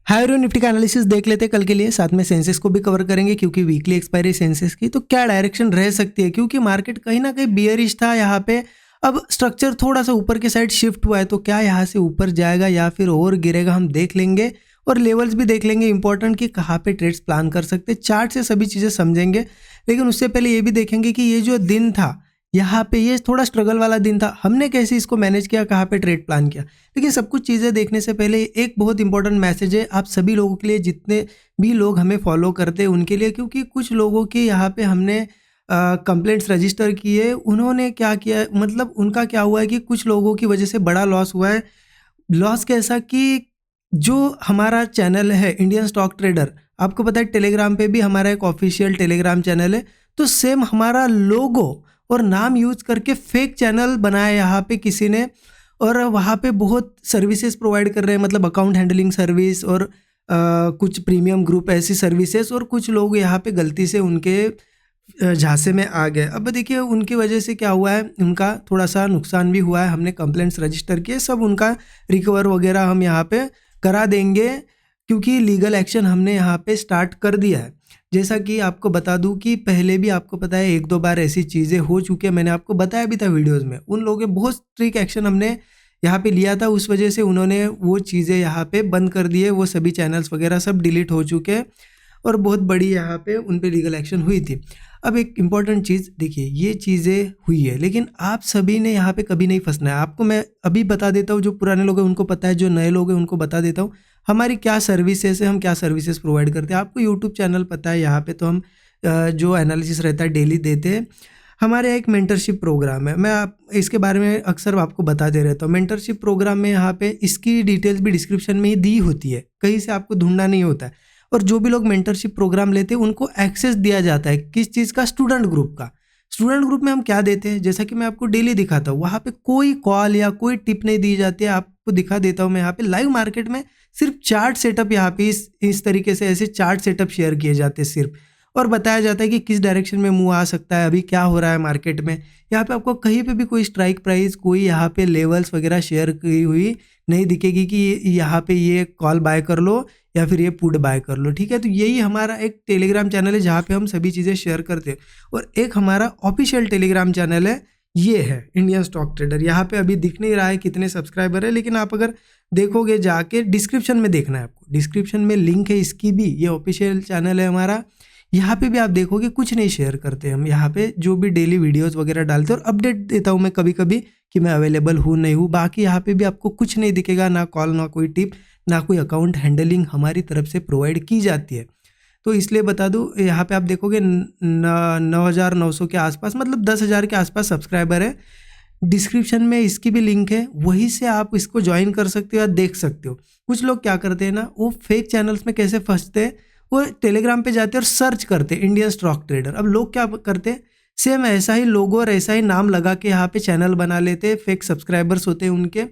Higher Nifty का analysis देख लेते हैं कल के लिए, साथ में सेंसेस को भी कवर करेंगे क्योंकि वीकली एक्सपायरी सेंसेस की तो क्या डायरेक्शन रह सकती है, क्योंकि मार्केट कहीं ना कहीं बियरिश था यहाँ पे। अब स्ट्रक्चर थोड़ा सा ऊपर के साइड शिफ्ट हुआ है, तो क्या यहाँ से ऊपर जाएगा या फिर और गिरेगा, हम देख लेंगे। और लेवल्स भी देख लेंगे इंपॉर्टेंट कि कहाँ पे ट्रेड्स प्लान कर सकते हैं, चार्ट से सभी चीज़ें समझेंगे। लेकिन उससे पहले ये भी देखेंगे कि ये जो दिन था यहाँ पे, ये थोड़ा स्ट्रगल वाला दिन था, हमने कैसे इसको मैनेज किया, कहाँ पे ट्रेड प्लान किया। लेकिन सब कुछ चीज़ें देखने से पहले एक बहुत इंपॉर्टेंट मैसेज है आप सभी लोगों के लिए, जितने भी लोग हमें फॉलो करते हैं उनके लिए, क्योंकि कुछ लोगों के यहाँ पे हमने कंप्लेंट्स रजिस्टर किए, उन्होंने क्या किया, मतलब उनका क्या हुआ है कि कुछ लोगों की वजह से बड़ा लॉस हुआ है। लॉस कैसा कि जो हमारा चैनल है इंडियन स्टॉक ट्रेडर, आपको पता है टेलीग्राम पे भी हमारा एक ऑफिशियल टेलीग्राम चैनल है, तो सेम हमारा लोगो और नाम यूज करके फेक चैनल बनाया यहाँ पे किसी ने, और वहाँ पे बहुत सर्विसेज प्रोवाइड कर रहे हैं, मतलब अकाउंट हैंडलिंग सर्विस और कुछ प्रीमियम ग्रुप ऐसी सर्विसेज, और कुछ लोग यहाँ पे गलती से उनके झांसे में आ गए। अब देखिए उनकी वजह से क्या हुआ है, उनका थोड़ा सा नुकसान भी हुआ है, हमने कंप्लेंट्स रजिस्टर किए, सब उनका रिकवर वगैरह हम यहाँ पे करा देंगे, क्योंकि लीगल एक्शन हमने यहाँ पे स्टार्ट कर दिया है। जैसा कि आपको बता दूं कि पहले भी आपको पता है एक दो बार ऐसी चीज़ें हो चुकी है, मैंने आपको बताया भी था वीडियोस में, उन लोगों के बहुत स्ट्रिक्ट एक्शन हमने यहाँ पे लिया था, उस वजह से उन्होंने वो चीज़ें यहाँ पे बंद कर दिए, वो सभी चैनल्स वगैरह सब डिलीट हो चुके हैं, और बहुत बड़ी यहाँ पे उन पे लीगल एक्शन हुई थी। अब एक इम्पॉर्टेंट चीज़ देखिए, ये चीज़ें हुई है, लेकिन आप सभी ने यहाँ पे कभी नहीं फंसना है। आपको मैं अभी बता देता हूँ, जो पुराने लोग हैं उनको पता है, जो नए लोग हैं उनको बता देता हूँ हमारी क्या सर्विसेज है, हम क्या सर्विसेज प्रोवाइड करते हैं। आपको यूट्यूब चैनल पता है, यहाँ पे तो हम जो एनालिसिस रहता है डेली देते हैं। हमारे यहाँ एक मेंटरशिप प्रोग्राम है, मैं आप इसके बारे में अक्सर आपको बताते रहता हूँ। मेंटरशिप प्रोग्राम में यहाँ पे इसकी डिटेल्स भी डिस्क्रिप्शन में ही दी होती है, कहीं से आपको ढूंढना नहीं होता है। और जो भी लोग मेंटरशिप प्रोग्राम लेते हैं उनको एक्सेस दिया जाता है, किस चीज़ का, स्टूडेंट ग्रुप का। स्टूडेंट ग्रुप में हम क्या देते हैं, जैसा कि मैं आपको डेली दिखाता हूँ, वहाँ पे कोई कॉल या कोई टिप नहीं दी जाती है, आपको दिखा देता हूँ मैं यहाँ पे लाइव मार्केट में सिर्फ चार्ट सेटअप, यहाँ पे इस तरीके से ऐसे चार्ट सेटअप शेयर किए जाते हैं सिर्फ, और बताया जाता है कि किस डायरेक्शन में मूव आ सकता है, अभी क्या हो रहा है मार्केट में। यहाँ पे आपको कहीं पे भी कोई स्ट्राइक प्राइस, कोई यहाँ पे लेवल्स वगैरह शेयर की हुई नहीं दिखेगी कि यहाँ पे ये कॉल बाय कर लो या फिर ये पुट बाय कर लो, ठीक है। तो यही हमारा एक टेलीग्राम चैनल है जहाँ पे हम सभी चीज़ें शेयर करते हैं, और एक हमारा ऑफिशियल टेलीग्राम चैनल है, ये है इंडियन स्टॉक ट्रेडर। यहाँ पे अभी दिख नहीं रहा है कितने सब्सक्राइबर है, लेकिन आप अगर देखोगे जाके डिस्क्रिप्शन में देखना है आपको, डिस्क्रिप्शन में लिंक है इसकी भी, ये ऑफिशियल चैनल है हमारा। यहाँ पे भी आप देखोगे कुछ नहीं शेयर करते हम, यहाँ पे जो भी डेली वीडियोस वगैरह डालते हैं और अपडेट देता हूँ मैं कभी कभी कि मैं अवेलेबल हूँ नहीं हूँ। बाकी यहाँ पे भी आपको कुछ नहीं दिखेगा, ना कॉल, ना कोई टिप, ना कोई अकाउंट हैंडलिंग हमारी तरफ से प्रोवाइड की जाती है। तो इसलिए बता दूँ, यहाँ पे आप देखोगे 9,900 के आसपास, मतलब 10,000 के आसपास सब्सक्राइबर है। डिस्क्रिप्शन में इसकी भी लिंक है, वहीं से आप इसको ज्वाइन कर सकते हो या देख सकते हो। कुछ लोग क्या करते हैं ना, वो फेक चैनल्स में कैसे फंसते हैं, वो टेलीग्राम पे जाते हैं और सर्च करते हैं इंडियन स्टॉक ट्रेडर। अब लोग क्या करते हैं, सेम ऐसा ही लोगो और ऐसा ही नाम लगा के यहाँ पे चैनल बना लेते हैं, फेक सब्सक्राइबर्स होते हैं उनके,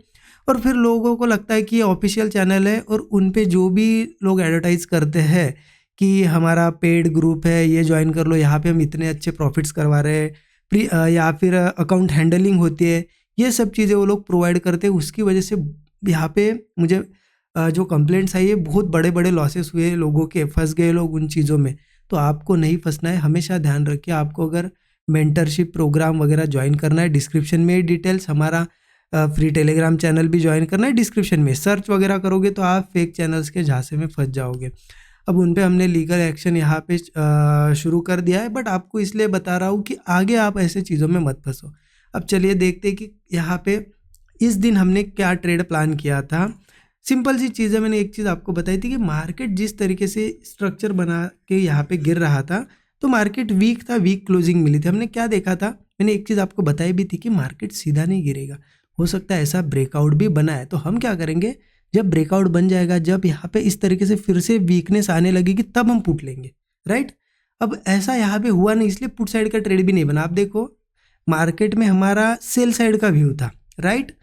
और फिर लोगों को लगता है कि ये ऑफिशियल चैनल है, और उन पे जो भी लोग एडवर्टाइज करते हैं कि हमारा पेड ग्रुप है, ये ज्वाइन कर लो, यहाँ पे हम इतने अच्छे प्रॉफिट्स करवा रहे हैं, या फिर अकाउंट हैंडलिंग होती है, ये सब चीज़ें वो लोग प्रोवाइड करते हैं। उसकी वजह से यहाँ पे मुझे जो कंप्लेंट्स आई है, बहुत बड़े बड़े लॉसेस हुए लोगों के, फंस गए लोग उन चीज़ों में। तो आपको नहीं फंसना है, हमेशा ध्यान रखिए। आपको अगर मेंटरशिप प्रोग्राम वगैरह ज्वाइन करना है, डिस्क्रिप्शन में डिटेल्स, हमारा फ्री टेलीग्राम चैनल भी ज्वाइन करना है, डिस्क्रिप्शन में सर्च वगैरह करोगे तो आप फेक चैनल्स के झांसे में फंस जाओगे। अब उन पे हमने लीगल एक्शन यहाँ पे शुरू कर दिया है, बट आपको इसलिए बता रहा हूँ कि आगे आप ऐसे चीज़ों में मत फंसो। अब चलिए देखते हैं कि यहाँ पे इस दिन हमने क्या ट्रेड प्लान किया था। सिंपल सी चीज़ है, मैंने एक चीज़ आपको बताई थी कि मार्केट जिस तरीके से स्ट्रक्चर बना के यहाँ पे गिर रहा था, तो मार्केट वीक था, वीक क्लोजिंग मिली थी। हमने क्या देखा था, मैंने एक चीज़ आपको बताई भी थी कि मार्केट सीधा नहीं गिरेगा, हो सकता है ऐसा ब्रेकआउट भी बना है। तो हम क्या करेंगे, जब ब्रेकआउट बन जाएगा, जब यहाँ पे इस तरीके से फिर से वीकनेस आने लगेगी, तब हम पुट लेंगे, राइट। अब ऐसा यहाँ पे हुआ नहीं, इसलिए पुट साइड का ट्रेड भी नहीं बना। आप देखो मार्केट में हमारा सेल साइड का व्यू था, राइट,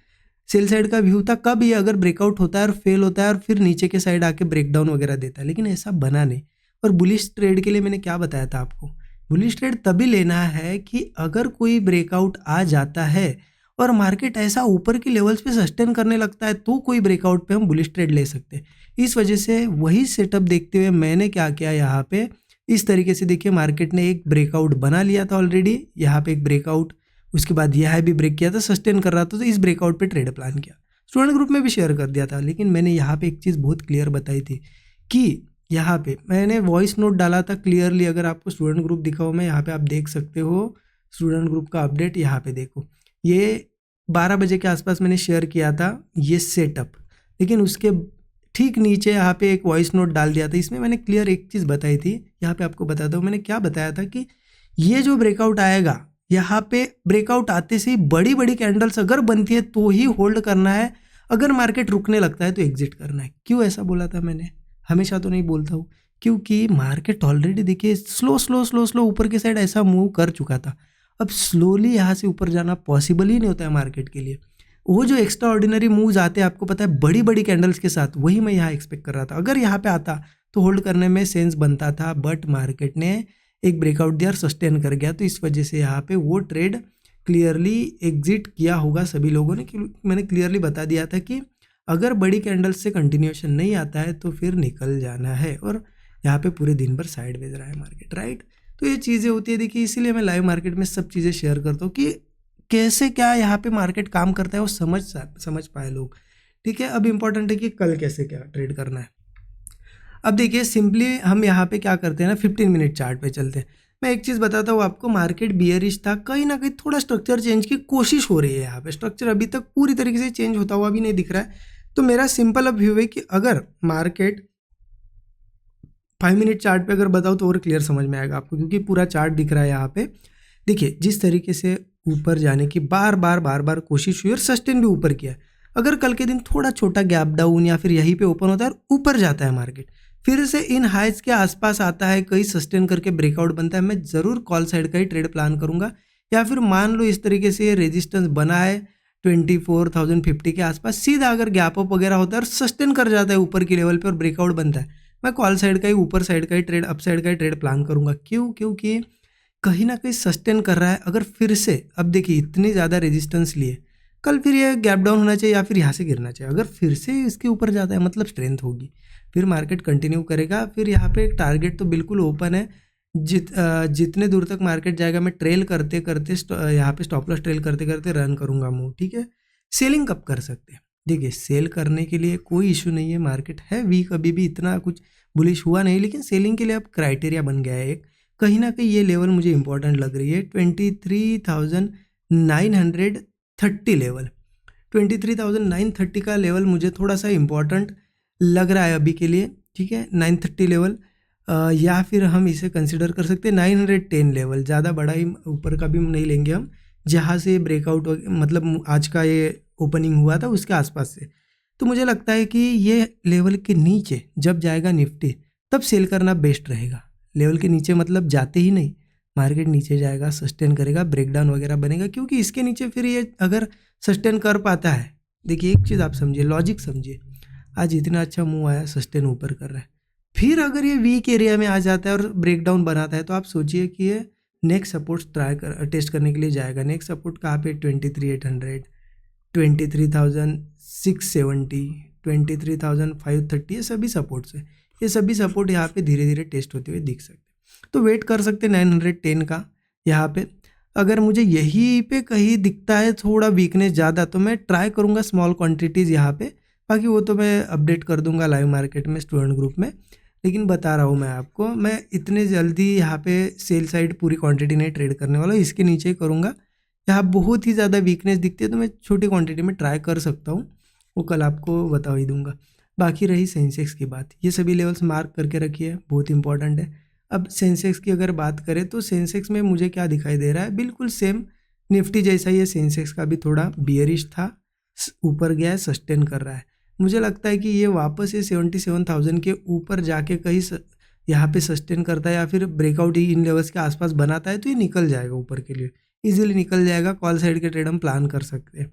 सेल साइड का व्यू था। कब ये अगर ब्रेकआउट होता है और फेल होता है और फिर नीचे के साइड आके ब्रेकडाउन वगैरह देता है, लेकिन ऐसा बना नहीं। और बुलिश ट्रेड के लिए मैंने क्या बताया था आपको, बुलिश ट्रेड तभी लेना है कि अगर कोई ब्रेकआउट आ जाता है और मार्केट ऐसा ऊपर की लेवल्स पे सस्टेन करने लगता है तो कोई ब्रेकआउट पे हम बुलिश ट्रेड ले सकते हैं। इस वजह से वही सेटअप देखते हुए मैंने क्या किया, यहाँ पे इस तरीके से देखिए मार्केट ने एक ब्रेकआउट बना लिया था ऑलरेडी, यहाँ पे एक ब्रेकआउट, उसके बाद यह भी ब्रेक किया था, सस्टेन कर रहा था, तो इस ब्रेकआउट पे ट्रेड प्लान किया। स्टूडेंट ग्रुप में भी शेयर कर दिया था, लेकिन मैंने यहाँ पे एक चीज़ बहुत क्लियर बताई थी कि यहाँ पे मैंने वॉइस नोट डाला था क्लियरली, अगर आपको स्टूडेंट ग्रुप दिखा हो मैं यहाँ पे आप देख सकते हो, स्टूडेंट ग्रुप का अपडेट यहाँ पे देखो, ये 12 बजे के आसपास मैंने शेयर किया था ये सेटअप, लेकिन उसके ठीक नीचे यहाँ पे एक वॉइस नोट डाल दिया था, इसमें मैंने क्लियर एक चीज़ बताई थी, यहाँ पे आपको बताता हूँ मैंने क्या बताया था कि ये जो ब्रेकआउट आएगा, यहाँ पे ब्रेकआउट आते से ही बड़ी बड़ी कैंडल्स अगर बनती है तो ही होल्ड करना है, अगर मार्केट रुकने लगता है तो एग्जिट करना है। क्यों ऐसा बोला था मैंने, हमेशा तो नहीं बोलता हूँ, क्योंकि मार्केट ऑलरेडी देखिए स्लो स्लो स्लो स्लो ऊपर की साइड ऐसा मूव कर चुका था, अब स्लोली यहाँ से ऊपर जाना पॉसिबल ही नहीं होता है मार्केट के लिए। वो जो एक्स्ट्रा ऑर्डिनरी मूव्स आते हैं आपको पता है बड़ी बड़ी कैंडल्स के साथ, वही मैं यहाँ एक्सपेक्ट कर रहा था, अगर यहाँ पे आता तो होल्ड करने में सेंस बनता था, बट मार्केट ने एक ब्रेकआउट दिया और सस्टेन कर गया, तो इस वजह से यहाँ पे वो ट्रेड क्लियरली एग्जिट किया होगा सभी लोगों ने, क्योंकि मैंने क्लियरली बता दिया था कि अगर बड़ी कैंडल्स से कंटिन्यूएशन नहीं आता है तो फिर निकल जाना है, और यहाँ पे पूरे दिन भर साइडवेज रहा है मार्केट, राइट। तो ये चीज़ें होती है देखिए, इसीलिए मैं लाइव मार्केट में सब चीज़ें शेयर करता हूँ कि कैसे क्या यहाँ पे मार्केट काम करता है, वो समझ पाए लोग, ठीक है। अब इम्पॉर्टेंट है कि कल कैसे क्या ट्रेड करना है। अब देखिए सिंपली हम यहाँ पे क्या करते हैं ना, 15 मिनट चार्ट पे चलते हैं। मैं एक चीज़ बताता हूँ आपको, मार्केट बियरिश था, कहीं ना कहीं थोड़ा स्ट्रक्चर चेंज की कोशिश हो रही है, यहाँ पे स्ट्रक्चर अभी तक पूरी तरीके से चेंज होता हुआ भी नहीं दिख रहा है। तो मेरा सिंपल अब व्यू है कि अगर मार्केट 5 मिनट चार्ट पे अगर बताऊँ तो और क्लियर समझ में आएगा आपको, क्योंकि पूरा चार्ट दिख रहा है यहाँ पे। देखिए जिस तरीके से ऊपर जाने की बार बार कोशिश हुई और सस्टेन भी ऊपर किया, अगर कल के दिन थोड़ा छोटा गैप डाउन या फिर यहीं पे ओपन होता है और ऊपर जाता है मार्केट, फिर से इन हाइज के आसपास आता है, कहीं सस्टेन करके ब्रेकआउट बनता है, मैं ज़रूर कॉल साइड का ही ट्रेड प्लान करूंगा। या फिर मान लो इस तरीके से रेजिस्टेंस बना है 24,050 के आसपास, सीधा अगर गैप अप वगैरह होता है और सस्टेन कर जाता है ऊपर की लेवल पे और ब्रेकआउट बनता है, मैं कॉल साइड का ही, ऊपर साइड का ही ट्रेड, अप साइड का ही ट्रेड प्लान करूंगा। क्यों, क्योंकि कहीं ना कहीं सस्टेन कर रहा है। अगर फिर से अब देखिए इतनी ज़्यादा रेजिस्टेंस लिए, कल फिर ये गैप डाउन होना चाहिए या फिर यहाँ से गिरना चाहिए, अगर फिर से इसके ऊपर जाता है मतलब स्ट्रेंथ होगी, फिर मार्केट कंटिन्यू करेगा। फिर यहाँ पे एक टारगेट तो बिल्कुल ओपन है, जितने दूर तक मार्केट जाएगा मैं ट्रेल करते करते यहाँ पे स्टॉप लॉस ट्रेल करते करते रन करूँगा मूव, ठीक है। सेलिंग कब कर सकते हैं, देखिए सेल करने के लिए कोई इशू नहीं है, मार्केट है वीक, अभी भी इतना कुछ बुलिश हुआ नहीं, लेकिन सेलिंग के लिए अब क्राइटेरिया बन गया है एक, कहीं ना कहीं ये लेवल मुझे इंपॉर्टेंट लग रही है, 23,930 लेवल, 23,930 का लेवल मुझे थोड़ा सा इंपॉर्टेंट लग रहा है अभी के लिए, ठीक है। 930 लेवल या फिर हम इसे कंसिडर कर सकते हैं 910 लेवल, ज़्यादा बड़ा ही ऊपर का भी नहीं लेंगे हम, जहाँ से ब्रेकआउट मतलब आज का ये ओपनिंग हुआ था उसके आसपास से। तो मुझे लगता है कि ये लेवल के नीचे जब जाएगा निफ्टी तब सेल करना बेस्ट रहेगा। लेवल के नीचे मतलब जाते ही नहीं, मार्केट नीचे जाएगा, सस्टेन करेगा, ब्रेकडाउन वगैरह बनेगा, क्योंकि इसके नीचे फिर ये अगर सस्टेन कर पाता है, देखिए एक चीज़ आप समझिए, लॉजिक समझिए, आज इतना अच्छा मूव आया, सस्टेन ऊपर कर रहा है, फिर अगर ये वीक एरिया में आ जाता है और ब्रेकडाउन बनाता है, तो आप सोचिए कि ये नेक्स्ट सपोर्ट टेस्ट करने के लिए जाएगा। नेक्स्ट सपोर्ट कहाँ पे, 23,800, 23,670, 23,530, ये सभी सपोर्ट्स है, ये सभी सपोर्ट यहाँ पे धीरे धीरे टेस्ट होते हुए दिख सकते हैं। तो वेट कर सकते हैं 910 का यहाँ पे। अगर मुझे यहीं पे कहीं दिखता है थोड़ा वीकनेस ज़्यादा, तो मैं ट्राई करूँगा स्मॉल क्वांटिटीज़ यहाँ पे, बाकी वो तो मैं अपडेट कर दूंगा लाइव मार्केट में, स्टूडेंट ग्रुप में। लेकिन बता रहा हूँ मैं आपको, मैं इतने जल्दी यहाँ पे सेल साइड पूरी क्वांटिटी नहीं ट्रेड करने वाला हूँ, इसके नीचे ही करूँगा। यहाँ बहुत ही ज़्यादा वीकनेस दिखती है तो मैं छोटी क्वांटिटी में ट्राई कर सकता हूँ, वो कल आपको बता ही दूंगा। बाकी रही सेंसेक्स की बात, ये सभी लेवल्स मार्क करके रखिए, बहुत इंपॉर्टेंट है। अब सेंसेक्स की अगर बात करें तो सेंसेक्स में मुझे क्या दिखाई दे रहा है, बिल्कुल सेम निफ्टी जैसा ही है, सेंसेक्स का भी थोड़ा बियरिश था, ऊपर गया है, सस्टेन कर रहा है। मुझे लगता है कि ये वापस ये 77,000 के ऊपर जाके कहीं यहाँ पे सस्टेन करता है या फिर ब्रेकआउट ही इन लेवल्स के आसपास बनाता है, तो ये निकल जाएगा ऊपर के लिए, इजीली निकल जाएगा, कॉल साइड के ट्रेड हम प्लान कर सकते हैं।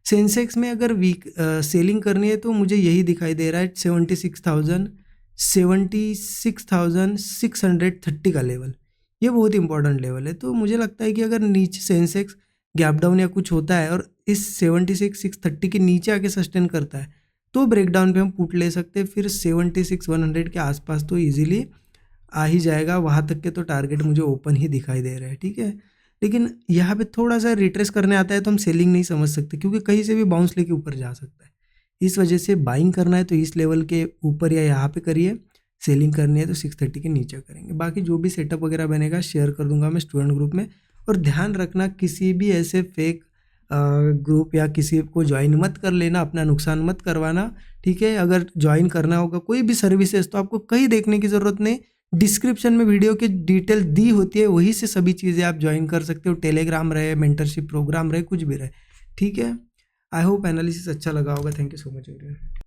सेंसेक्स में अगर वीक सेलिंग करनी है तो मुझे यही दिखाई दे रहा है 76,630 का लेवल, ये बहुत इंपॉर्टेंट लेवल है। तो मुझे लगता है कि अगर नीचे सेंसेक्स गैप डाउन या कुछ होता है और इस 76,630 के नीचे आके सस्टेन करता है तो ब्रेकडाउन पे हम पुट ले सकते हैं। फिर 76,100 के आसपास तो इजीली आ ही जाएगा, वहाँ तक के तो टारगेट मुझे ओपन ही दिखाई दे रहा है, ठीक है। लेकिन यहाँ पे थोड़ा सा रिट्रेस करने आता है तो हम सेलिंग नहीं समझ सकते क्योंकि कहीं से भी बाउंस लेके ऊपर जा सकता है। इस वजह से बाइंग करना है तो इस लेवल के ऊपर या यहाँ पे करिए, सेलिंग करनी है तो 630 के नीचे करेंगे। बाकी जो भी सेटअप वगैरह बनेगा शेयर कर दूंगा मैं स्टूडेंट ग्रुप में। और ध्यान रखना किसी भी ऐसे फेक ग्रुप या किसी को ज्वाइन मत कर लेना, अपना नुकसान मत करवाना, ठीक है। अगर ज्वाइन करना होगा कोई भी सर्विसेज तो आपको कहीं देखने की ज़रूरत नहीं, डिस्क्रिप्शन में वीडियो की डिटेल दी होती है, वहीं से सभी चीज़ें आप ज्वाइन कर सकते हो। टेलीग्राम रहे, मेंटरशिप प्रोग्राम रहे, कुछ भी रहे, ठीक है। आई होप एनालिसिस अच्छा लगा होगा। Thank you so much everyone.